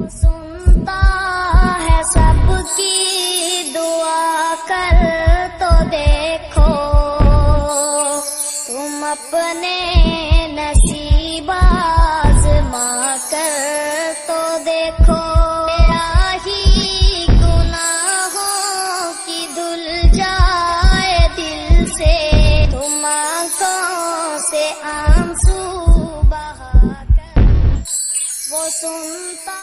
सुनता है सबकी दुआ, कर तो देखो तुम अपने नसीब आज़मा कर तो देखो। मेरा ही गुनाहों की धुल जाए दिल से, तुम आँखों से आंसू बहा कर वो सुनता